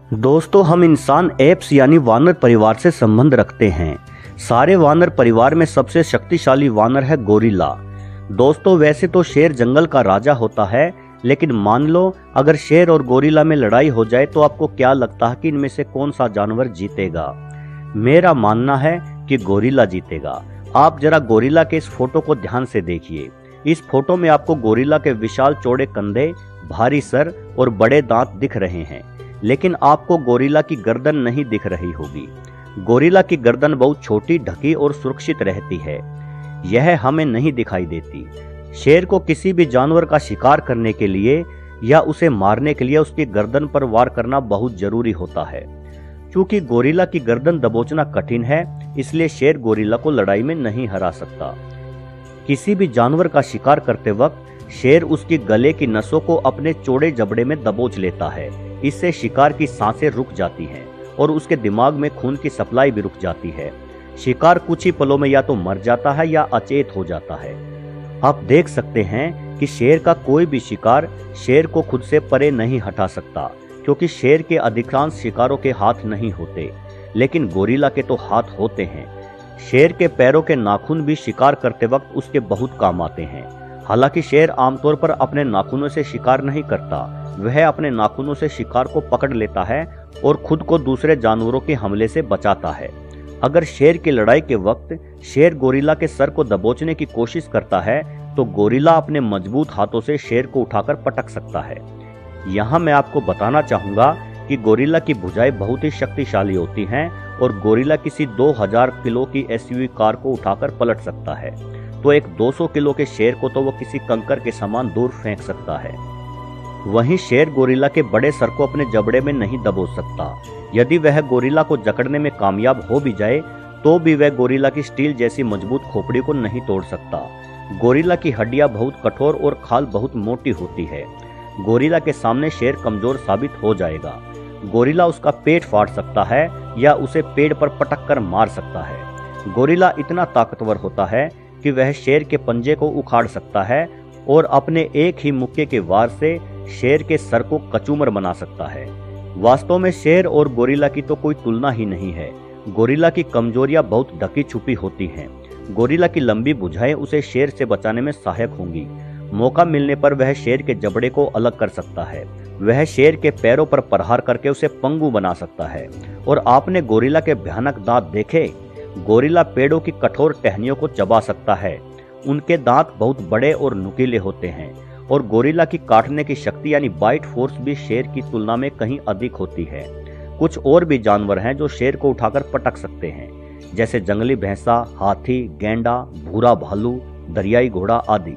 दोस्तों, हम इंसान एप्स यानी वानर परिवार से संबंध रखते हैं। सारे वानर परिवार में सबसे शक्तिशाली वानर है गोरिल्ला। दोस्तों, वैसे तो शेर जंगल का राजा होता है, लेकिन मान लो अगर शेर और गोरिल्ला में लड़ाई हो जाए तो आपको क्या लगता है कि इनमें से कौन सा जानवर जीतेगा? मेरा मानना है कि गोरिल्ला जीतेगा। आप जरा गोरिल्ला के इस फोटो को ध्यान से देखिए। इस फोटो में आपको गोरिल्ला के विशाल चौड़े कंधे, भारी सर और बड़े दांत दिख रहे हैं, लेकिन आपको गोरिल्ला की गर्दन नहीं दिख रही होगी। गोरिल्ला की गर्दन बहुत छोटी, ढकी और सुरक्षित रहती है। यह हमें नहीं दिखाई देती। शेर को किसी भी जानवर का शिकार करने के लिए या उसे मारने के लिए उसकी गर्दन पर वार करना बहुत जरूरी होता है। क्योंकि गोरिल्ला की गर्दन दबोचना कठिन है, इसलिए शेर गोरिल्ला को लड़ाई में नहीं हरा सकता। किसी भी जानवर का शिकार करते वक्त शेर उसकी गले की नसों को अपने चौड़े जबड़े में दबोच लेता है। इससे शिकार की सांसें रुक जाती हैं और उसके दिमाग में खून की सप्लाई भी रुक जाती है। शिकार कुछ ही पलों में या तो मर जाता है या अचेत हो जाता है। आप देख सकते हैं कि शेर का कोई भी शिकार शेर को खुद से परे नहीं हटा सकता, क्योंकि शेर के अधिकांश शिकारों के हाथ नहीं होते, लेकिन गोरिल्ला के तो हाथ होते हैं। शेर के पैरों के नाखून भी शिकार करते वक्त उसके बहुत काम आते हैं। हालांकि शेर आमतौर पर अपने नाखूनों से शिकार नहीं करता, वह अपने नाखूनों से शिकार को पकड़ लेता है और खुद को दूसरे जानवरों के हमले से बचाता है। अगर शेर की लड़ाई के वक्त शेर गोरिल्ला के सर को दबोचने की कोशिश करता है तो गोरिल्ला अपने मजबूत हाथों से शेर को उठाकर पटक सकता है। यहाँ मैं आपको बताना चाहूंगा कि गोरिल्ला की भुजाएं बहुत ही शक्तिशाली होती हैं और गोरिल्ला किसी 2000 किलो की एसयूवी कार को उठाकर पलट सकता है, तो एक 200 किलो के शेर को तो वो किसी कंकर के समान दूर फेंक सकता है। वहीं शेर गोरिल्ला के बड़े सर को अपने जबड़े में नहीं दबोच सकता। यदि वह गोरिल्ला को जकड़ने में कामयाब हो भी जाए तो भी वह गोरिल्ला की स्टील जैसी मजबूत खोपड़ी को नहीं तोड़ सकता। गोरिल्ला की हड्डियां बहुत कठोर और खाल बहुत मोटी होती है। गोरिल्ला के सामने शेर कमजोर साबित हो जाएगा। गोरिल्ला उसका पेट फाड़ सकता है या उसे पेड़ पर पटक कर मार सकता है। गोरिल्ला इतना ताकतवर होता है कि वह शेर के पंजे को उखाड़ सकता है और अपने एक ही मुक्के के वार से शेर के सर को कचूमर बना सकता है। वास्तव में शेर और गोरिल्ला की तो कोई तुलना ही नहीं है। गोरिल्ला की कमजोरियां बहुत ढकी छुपी होती हैं। गोरिल्ला की लंबी भुजाएं उसे शेर से बचाने में सहायक होंगी। मौका मिलने पर वह शेर के जबड़े को अलग कर सकता है। वह शेर के पैरों पर प्रहार करके उसे पंगु बना सकता है। और आपने गोरिल्ला के भयानक दांत देखे? गोरिल्ला पेड़ों की कठोर टहनियों को चबा सकता है। उनके दांत बहुत बड़े और नुकीले होते हैं और गोरिल्ला की काटने की शक्ति यानी बाइट फोर्स भी शेर की तुलना में कहीं अधिक होती है। कुछ और भी जानवर हैं जो शेर को उठाकर पटक सकते हैं, जैसे जंगली भैंसा, हाथी, गैंडा, भूरा भालू, दरियाई घोड़ा आदि।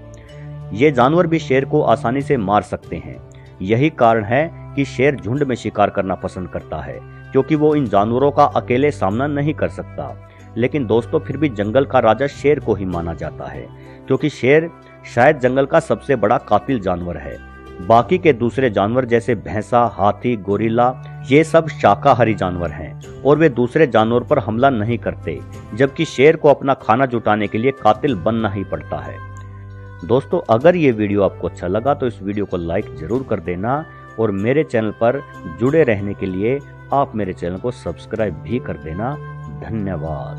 ये जानवर भी शेर को आसानी से मार सकते हैं। यही कारण है कि शेर झुंड में शिकार करना पसंद करता है, क्योंकि वो इन जानवरों का अकेले सामना नहीं कर सकता। लेकिन दोस्तों, फिर भी जंगल का राजा शेर को ही माना जाता है, क्योंकि शेर शायद जंगल का सबसे बड़ा कातिल जानवर है। बाकी के दूसरे जानवर जैसे भैंसा, हाथी, गोरिल्ला, ये सब शाकाहारी जानवर हैं और वे दूसरे जानवर पर हमला नहीं करते, जबकि शेर को अपना खाना जुटाने के लिए कातिल बनना ही पड़ता है। दोस्तों, अगर ये वीडियो आपको अच्छा लगा तो इस वीडियो को लाइक जरूर कर देना और मेरे चैनल पर जुड़े रहने के लिए आप मेरे चैनल को सब्सक्राइब भी कर देना। धन्यवाद।